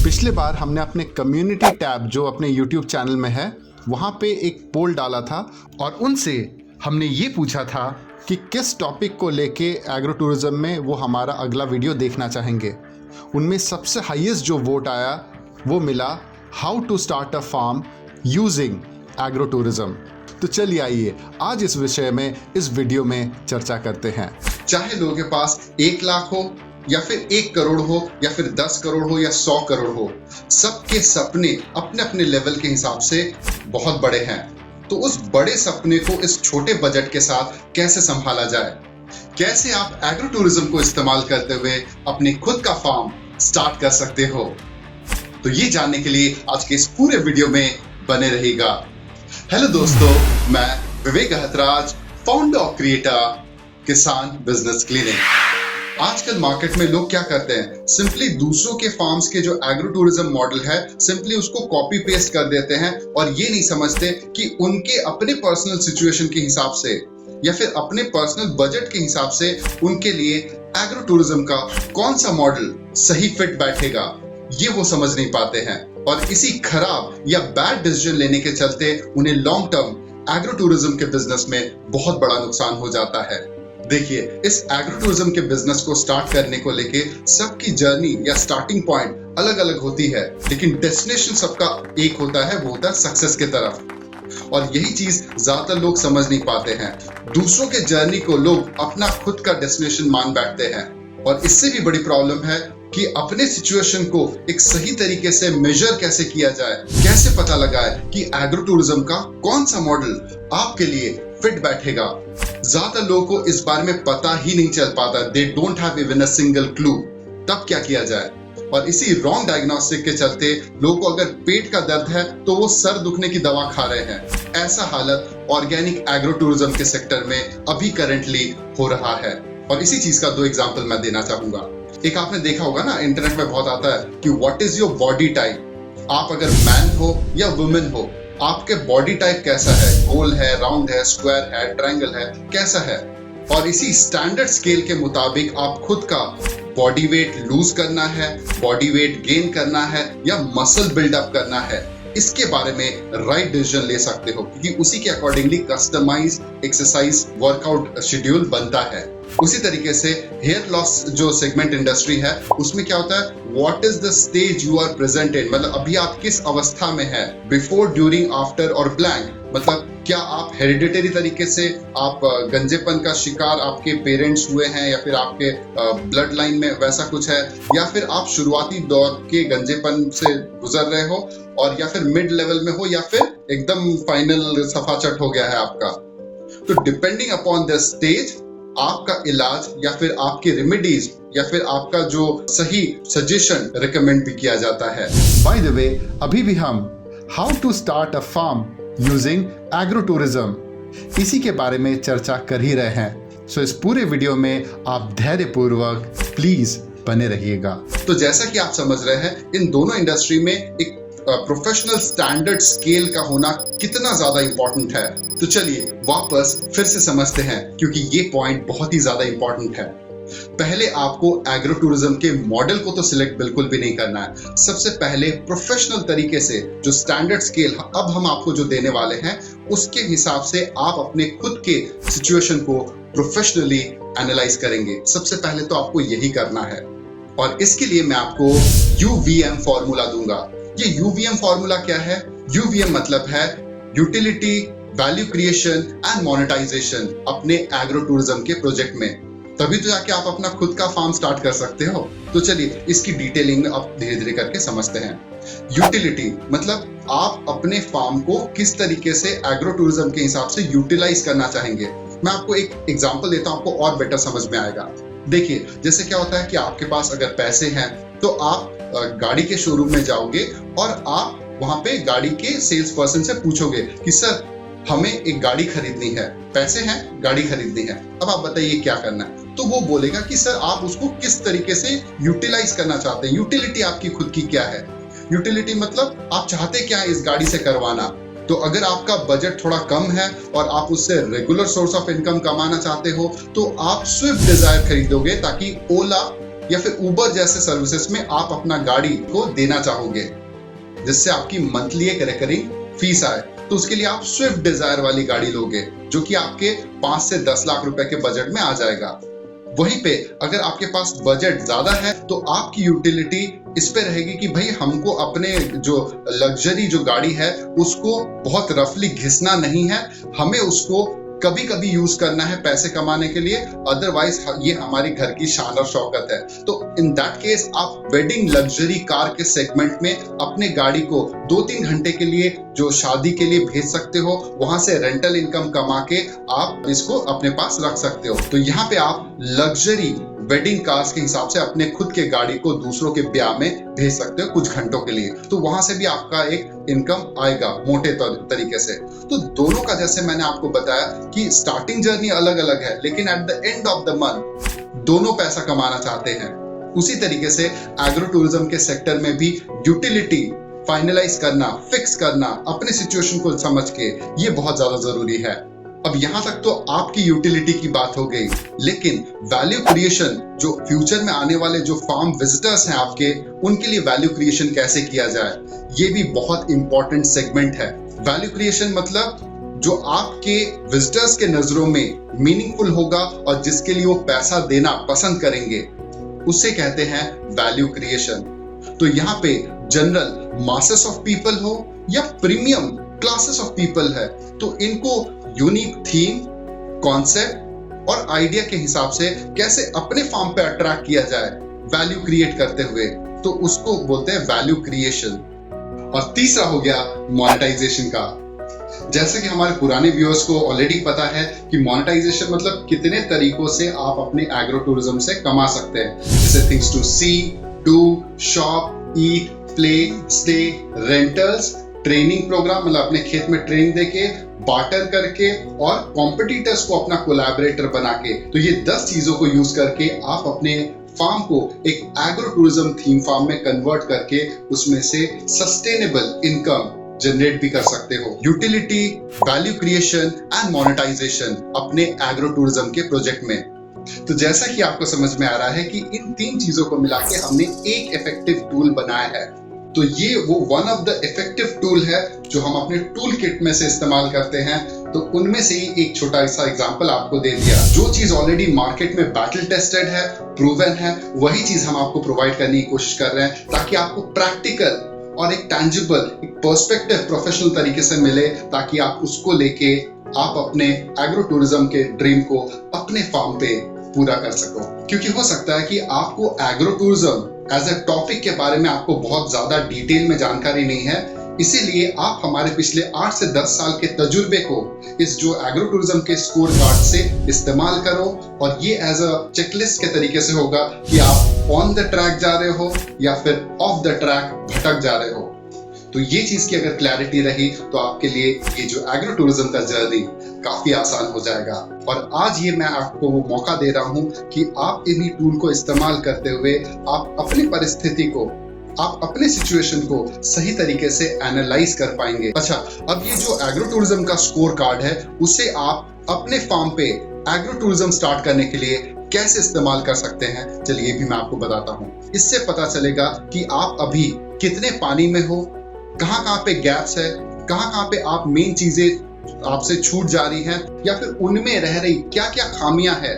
पिछले बार हमने अपने कम्युनिटी टैब जो अपने YouTube चैनल में है वहाँ पे एक पोल डाला था और उनसे हमने ये पूछा था कि किस टॉपिक को लेके एग्रो टूरिज्म में वो हमारा अगला वीडियो देखना चाहेंगे। उनमें सबसे हाईएस्ट जो वोट आया वो मिला how to start a farm using agro tourism. तो चलिए आइए आज इस विषय में इस वीडियो में चर्चा करते हैं। चाहे लोगों के पास 1 लाख हो या फिर 1 करोड़ हो या फिर 10 करोड़ हो या 100 करोड़ हो, सबके सपने अपने अपने लेवल के हिसाब से बहुत बड़े हैं। तो उस बड़े सपने को इस छोटे बजट के साथ कैसे संभाला जाए, कैसे आप एग्रो टूरिज्म को इस्तेमाल करते हुए अपने खुद का फार्म स्टार्ट कर सकते हो, तो ये जानने के लिए आज के इस पूरे वीडियो में बने रहिएगा। हेलो दोस्तों, मैं विवेक अहतराज, फाउंडर ऑफ क्रिएटर किसान बिजनेस क्लिनिक। आजकल मार्केट में लोग क्या करते हैं, सिंपली दूसरों के फार्म्स के जो एग्रो टूरिज्म मॉडल है सिंपली उसको कॉपी पेस्ट कर देते हैं और ये नहीं समझते कि उनके अपने पर्सनल सिचुएशन के हिसाब से या फिर अपने पर्सनल बजट के हिसाब से उनके लिए एग्रो टूरिज्म का कौन सा मॉडल सही फिट बैठेगा, ये वो समझ नहीं पाते हैं। और इसी खराब या बैड डिसीजन लेने के चलते उन्हें लॉन्ग टर्म एग्रो टूरिज्म के बिजनेस में बहुत बड़ा नुकसान हो जाता है। देखिए, इस एग्रो टूरिज्म के बिजनेस को स्टार्ट करने को लेके सबकी जर्नी या स्टार्टिंग पॉइंट अलग अलग होती है, लेकिन डेस्टिनेशन सबका एक होता है, वो होता है सक्सेस के तरफ। और यही चीज ज्यादातर लोग समझ नहीं पाते हैं। दूसरों के जर्नी को लोग अपना खुद का डेस्टिनेशन मान बैठते हैं और इससे भी बड़ी प्रॉब्लम है कि अपने सिचुएशन को एक सही तरीके से मेजर कैसे किया जाए, कैसे पता लगाए कि एग्रो टूरिज्म का कौन सा मॉडल आपके लिए फिट बैठेगा। ज्यादातर लोगों को इस बारे में पता ही नहीं चल पाता, they don't have even a single clue. तब क्या किया जाए? और इसी रॉन्ग डायग्नोस्टिक के चलते लोगों को अगर पेट का दर्द है तो वो सर दुखने की दवा खा रहे हैं। ऐसा हालत ऑर्गेनिक एग्रो टूरिज्म के सेक्टर में अभी करंटली हो रहा है। और इसी चीज का 2 एग्जाम्पल मैं देना चाहूंगा। एक आपने देखा होगा ना, इंटरनेट में बहुत आता है कि what is your body type. आप अगर मैन हो या वुमेन हो, आपके बॉडी टाइप कैसा है, गोल है, राउंड है, स्क्वायर है, ट्रायंगल है, कैसा है। और इसी स्टैंडर्ड स्केल के मुताबिक आप खुद का बॉडी वेट लूज करना है, बॉडी वेट गेन करना है या मसल बिल्डअप करना है, इसके बारे में राइट डिसीजन ले सकते हो, क्योंकि उसी के accordingly customise exercise workout schedule बनता है। उसी तरीके से हेयर लॉस जो सेगमेंट इंडस्ट्री है उसमें क्या होता है, what is the stage you are present in, मतलब अभी आप किस अवस्था में है, बिफोर, ड्यूरिंग, आफ्टर और ब्लैंक। मतलब क्या आप हेरिडिटरी तरीके से आप गंजेपन का शिकार आपके पेरेंट्स हुए हैं या फिर आपके ब्लड लाइन में वैसा कुछ है, या फिर आप शुरुआती दौर के गंजेपन से गुजर रहे हो और या फिर मिड लेवल में हो या फिर एकदम फाइनल सफाचट हो गया है आपका। तो डिपेंडिंग अपॉन द स्टेज आपका इलाज या फिर आपके रेमेडीज या फिर आपका जो सही सजेशन रिकमेंड भी किया जाता है। बाय द वे, अभी भी हम how to start a farm using agro tourism इसी के बारे में चर्चा कर ही रहे हैं। सो इस पूरे वीडियो में आप धैर्यपूर्वक प्लीज बने रहिएगा। तो जैसा कि आप समझ रहे हैं, इन दोनों इंडस्ट्री में एक प्रोफेशनल स्टैंडर्ड स्केल का होना कितना ज्यादा इंपॉर्टेंट है। तो चलिए वापस फिर से समझते हैं, क्योंकि ये पॉइंट बहुत ही ज्यादा इंपॉर्टेंट है। पहले आपको एग्रो टूरिज्म के मॉडल को तो सिलेक्ट बिल्कुल भी नहीं करना है। सबसे पहले प्रोफेशनल तरीके से जो स्टैंडर्ड स्केल अब हम आपको जो देने वाले हैं उसके हिसाब से आप अपने खुद के सिचुएशन को प्रोफेशनली एनालाइज करेंगे। सबसे पहले तो आपको यही करना है और इसके लिए मैं आपको UVM फॉर्मूला दूंगा। ये UVM फॉर्मूला क्या है? UVM मतलब है utility, value creation and monetisation अपने एग्रो टूरिज्म के प्रोजेक्ट में। तभी तो जाके आप अपना खुद का फार्म स्टार्ट कर सकते हो। तो चलिए इसकी डिटेलिंग में आप धीरे धीरे करके समझते हैं। यूटिलिटी मतलब आप अपने फार्म को किस तरीके से एग्रो टूरिज्म के हिसाब से यूटिलाइज करना चाहेंगे। मैं आपको एक एग्जांपल देता हूं, आपको और बेटर समझ में आएगा। देखिए, जैसे क्या होता है कि आपके पास अगर पैसे हैं तो आप गाड़ी के शोरूम में जाओगे और आप वहां पे गाड़ी के सेल्स पर्सन से पूछोगे कि सर हमें एक गाड़ी खरीदनी है, पैसे हैं, गाड़ी खरीदनी है, अब आप बताइए क्या करना है। तो वो बोलेगा कि सर आप उसको किस तरीके से यूटिलाइज करना चाहते हैं, यूटिलिटी आपकी खुद की क्या है। यूटिलिटी मतलब आप चाहते क्या है इस गाड़ी से करवाना। तो अगर आपका बजट थोड़ा कम है और आप उससे रेगुलर सोर्स ऑफ इनकम कमाना चाहते हो तो आप स्विफ्ट डिजायर खरीदोगे, ताकि ओला या फिर उबर जैसे सर्विसेज में आप अपना गाड़ी को देना चाहोगे, जिससे आपकी मंथली एक रिकरिंग फीस आए, तो उसके लिए आप स्विफ्ट डिजायर वाली गाड़ी लोगे, जो कि आपके 5 से 10 लाख रुपए के बजट में आ जाएगा। वहीं पे अगर आपके पास बजट ज्यादा है तो आपकी यूटिलिटी इस पे रहेगी कि भाई हमको अपने जो लग्जरी जो गाड़ी है उसको बहुत रफली घिसना नहीं है, हमें उसको कभी कभी यूज करना है पैसे कमाने के लिए, अदरवाइज ये हमारी घर की शान और शौकत है। तो इन दैट केस आप वेडिंग लग्जरी कार के सेगमेंट में अपने गाड़ी को 2-3 घंटे के लिए जो शादी के लिए भेज सकते हो, वहां से रेंटल इनकम कमा के आप इसको अपने पास रख सकते हो। तो यहाँ पे आप लग्जरी वेडिंग कार्स के हिसाब से अपने खुद के गाड़ी को दूसरों के ब्याह में भेज सकते हो कुछ घंटों के लिए, तो वहां से भी आपका एक इनकम आएगा मोटे तरीके से। तो दोनों का जैसे मैंने आपको बताया कि स्टार्टिंग जर्नी अलग अलग है, लेकिन at the end of the month दोनों पैसा कमाना चाहते हैं। उसी तरीके से एग्रो टूरिज्म के सेक्टर में भी यूटिलिटी फाइनलाइज करना, फिक्स करना अपने सिचुएशन को समझ के, ये बहुत ज्यादा जरूरी है। अब यहां तक तो आपकी यूटिलिटी की बात हो गई, लेकिन वैल्यू क्रिएशन जो फ्यूचर में आने वाले जो फार्म विजिटर्स हैं आपके, उनके लिए वैल्यू क्रिएशन कैसे किया जाए, ये भी बहुत इंपॉर्टेंट सेगमेंट है। वैल्यू क्रिएशन मतलब जो आपके विजिटर्स के नजरों में मीनिंगफुल होगा और जिसके लिए वो पैसा देना पसंद करेंगे, उसे कहते हैं वैल्यू क्रिएशन। तो यहाँ पे जनरल मासेस ऑफ पीपल हो या प्रीमियम क्लासेस ऑफ पीपल है, तो इनको यूनिक थीम, कॉन्सेप्ट और आइडिया के हिसाब से कैसे अपने फार्म पे अट्रैक्ट किया जाए वैल्यू क्रिएट करते हुए, तो उसको बोलते हैं वैल्यू क्रिएशन। और तीसरा हो गया मोनेटाइजेशन का। जैसे कि हमारे पुराने व्यूअर्स को ऑलरेडी पता है कि मोनेटाइजेशन मतलब कितने तरीकों से आप अपने एग्रो टूरिज्म से कमा सकते हैं, जैसे things to see, do, shop, eat, play, stay, rentals, training programme मतलब अपने खेत में ट्रेनिंग देके, बार्टर करके और कॉम्पिटिटर्स को अपना कोलैबोरेटर बना के। तो ये 10 चीजों को यूज करके आप अपने फार्म को एक एग्रो टूरिज्म थीम फार्म में कन्वर्ट करके उसमें से सस्टेनेबल इनकम जनरेट भी कर सकते हो। Utility, value creation and monetisation अपने एग्रो टूरिज्म के प्रोजेक्ट में। तो जैसा कि आपको समझ में आ रहा है कि इन 3 चीजों को मिला के हमने एक इफेक्टिव टूल बनाया है। तो ये वो one of the effective tool है जो हम अपने टूल किट में से इस्तेमाल करते हैं। तो उनमें से ही एक छोटा सा एग्जांपल आपको दे दिया। जो चीज ऑलरेडी मार्केट में बैटल टेस्टेड है, प्रूवन है, वही चीज हम आपको प्रोवाइड करने की कोशिश कर रहे हैं, ताकि आपको प्रैक्टिकल और एक टैंजिबल, एक पर्सपेक्टिव प्रोफेशनल तरीके से मिले, ताकि आप उसको लेके आप अपने एग्रो टूरिज्म के ड्रीम को अपने फार्म पे पूरा कर सको। क्योंकि हो सकता है कि आपको agro tourism as a topic के बारे में आपको बहुत ज्यादा डिटेल में जानकारी नहीं है, इसीलिए आप हमारे पिछले 8 से 10 साल के तजुर्बे को इस जो एग्रो टूरिज्म के स्कोर कार्ड से इस्तेमाल करो, और ये एज अ चेकलिस्ट के तरीके से होगा कि आप ऑन द ट्रैक जा रहे हो या फिर ऑफ द ट्रैक भटक जा रहे हो। तो ये चीज की अगर क्लैरिटी रही तो आपके लिए ये जो एग्रो टूरिज्म का जर्नी काफी आसान हो जाएगा। और आज ये मैं आपको वो मौका दे रहा हूँ कि आप इन्हीं टूल को इस्तेमाल करते हुए आप अपनी परिस्थिति को, आप अपने सिचुएशन को सही तरीके से एनालाइज कर पाएंगे। अच्छा, अब ये जो एग्रो टूरिज्म का स्कोर कार्ड है, उसे आप अपने फार्म पे एग्रो टूरिज्म स्टार्ट करने के लिए कैसे इस्तेमाल कर सकते हैं, चलिए ये भी मैं आपको बताता हूँ। इससे पता चलेगा कि आप अभी कितने पानी में हो, कहाँ पे गैप्स है, कहाँ पे आप मेन चीजें आपसे छूट जा रही हैं, या फिर उनमें रह रही क्या क्या खामियां हैं,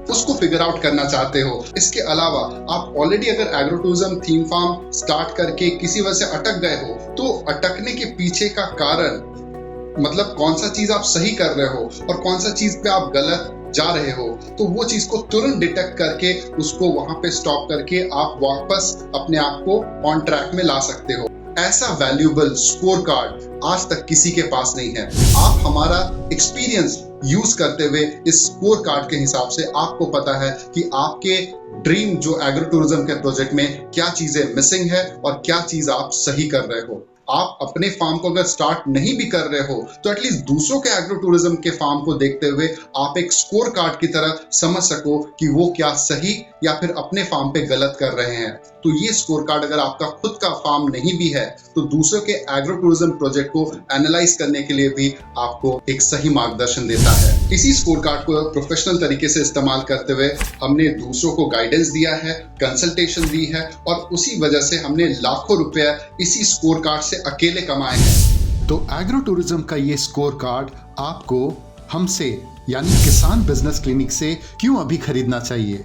उसको फिगर आउट करना चाहते हो। इसके अलावा आप ऑलरेडी अगर agro tourism theme farm start करके किसी वजह से अटक गए हो, तो अटकने के पीछे का कारण, मतलब कौन सा चीज आप सही कर रहे हो और कौन सा चीज पे आप गलत जा रहे हो, तो वो चीज को तुरंत डिटेक्ट करके उसको वहां पे स्टॉप करके आप वापस अपने आप को ऑन ट्रैक में ला सकते हो। ऐसा वैल्यूएबल स्कोर कार्ड आज तक किसी के पास नहीं है। आप हमारा एक्सपीरियंस यूज करते हुए इस स्कोर कार्ड के हिसाब से आपको पता है कि आपके ड्रीम जो एग्रो टूरिज्म के प्रोजेक्ट में क्या चीजें मिसिंग है और क्या चीज आप सही कर रहे हो। आप अपने फार्म को अगर स्टार्ट नहीं भी कर रहे हो, तो एटलीस्ट दूसरों के एग्रो टूरिज्म के फार्म को देखते हुए आप एक स्कोर कार्ड की तरह समझ सको कि वो क्या सही या फिर अपने फार्म पे गलत कर रहे हैं। तो ये स्कोर कार्ड अगर आपका खुद का फार्म नहीं भी है, तो दूसरों के एग्रो टूरिज्म प्रोजेक्ट को एनालाइज करने के लिए भी आपको एक सही मार्गदर्शन देता है। इसी स्कोर कार्ड को प्रोफेशनल तरीके से इस्तेमाल करते हुए हमने दूसरों को गाइडेंस दिया है, कंसल्टेशन दी है और उसी वजह से हमने लाखों रुपए इसी स्कोर कार्ड से अकेले कमाए हैं। तो एग्रो टूरिज्म का ये स्कोर कार्ड आपको हमसे यानी किसान बिजनेस क्लिनिक से क्यों अभी खरीदना चाहिए?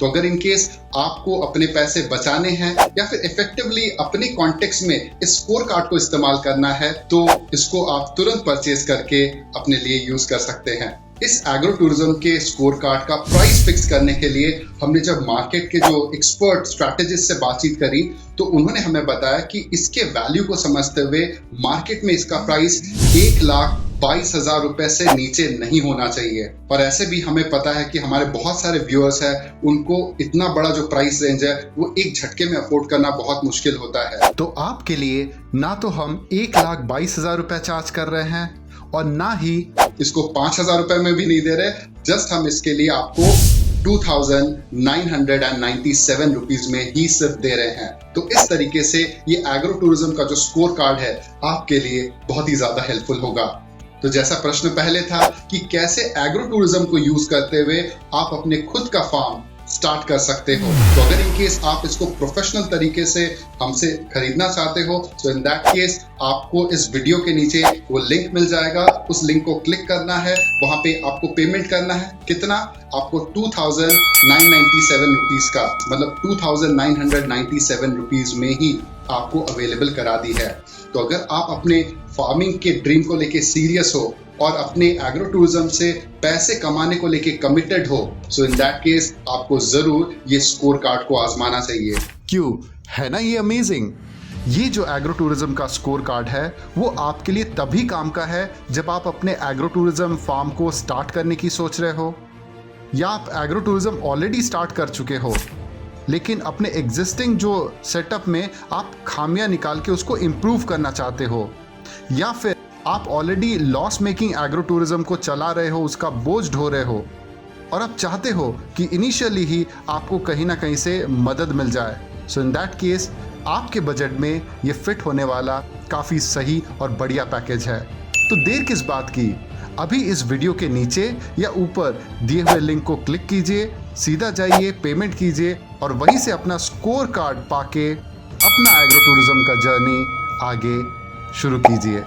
तो अगर इन केस आपको अपने पैसे बचाने हैं या फिर इफेक्टिवली अपने कॉन्टेक्स्ट में इस स्कोर कार्ड को इस्तेमाल करना है तो इसको आप तुरंत परचेज करके अपने लिए यूज कर सकते हैं। इस एग्रो टूरिज्म के स्कोर कार्ड का प्राइस फिक्स करने के लिए हमने जब मार्केट के जो एक्सपर्ट स्ट्रैटेजिस्ट से बातचीत करी तो उन्होंने हमें बताया कि इसके वैल्यू को समझते हुए मार्केट में इसका प्राइस 1,22,000 रुपए से नीचे नहीं होना चाहिए। और ऐसे भी हमें पता है कि हमारे बहुत सारे व्यूअर्स हैं, उनको इतना बड़ा जो प्राइस रेंज है वो एक झटके में अफोर्ड करना बहुत मुश्किल होता है। तो आपके लिए ना तो हम 1,22,000 रुपए चार्ज कर रहे हैं और ना ही इसको 5,000 रुपए में भी नहीं दे रहे, जस्ट हम इसके लिए आपको 2,997 रुपीज में ही सिर्फ दे रहे हैं। तो इस तरीके से ये एग्रो टूरिज्म का जो स्कोर कार्ड है आपके लिए बहुत ही ज्यादा हेल्पफुल होगा। तो जैसा प्रश्न पहले था कि कैसे एग्रो टूरिज्म को यूज करते हुए आप अपने खुद का फार्म स्टार्ट कर सकते हो, तो अगर इन केस आप इसको प्रोफेशनल तरीके से हमसे खरीदना चाहते हो तो इन दैट केस आपको इस वीडियो के नीचे वो लिंक मिल जाएगा, उस लिंक को क्लिक करना है, वहां पे आपको पेमेंट करना है। कितना? आपको 2,997 रुपीज का, मतलब 2,997 रुपीज में ही आपको अवेलेबल करा दी है। तो अगर आप अपने फार्मिंग के ड्रीम को लेके सीरियस हो और अपने एग्रो टूरिज्म से पैसे कमाने को लेके कमिटेड हो, सो इन दैट केस आपको जरूर ये स्कोर कार्ड को आजमाना चाहिए। क्यों? है ना ये अमेजिंग? ये जो एग्रो टूरिज्म का स्कोर कार्ड है वो आपके लिए तभी काम का है जब आप अपने एग्रो टूरिज्म फार्म को स्टार्ट करने की सोच रहे हो, या आप एग्रो टूरिज्म ऑलरेडी स्टार्ट कर चुके हो लेकिन अपने एग्जिस्टिंग जो सेटअप में आप खामियां निकाल के उसको इम्प्रूव करना चाहते हो, या फिर आप already loss making agro tourism को चला रहे हो, उसका बोझ ढो रहे हो और आप चाहते हो कि इनिशियली ही आपको कहीं ना कहीं से मदद मिल जाए। सो इन दैट केस आपके बजट में ये फिट होने वाला काफ़ी सही और बढ़िया पैकेज है। तो देर किस बात की, अभी इस वीडियो के नीचे या ऊपर दिए हुए लिंक को क्लिक कीजिए, सीधा जाइए, पेमेंट कीजिए और वहीं से अपना स्कोर कार्ड पाके अपना एग्रो टूरिज्म का जर्नी आगे शुरू कीजिए।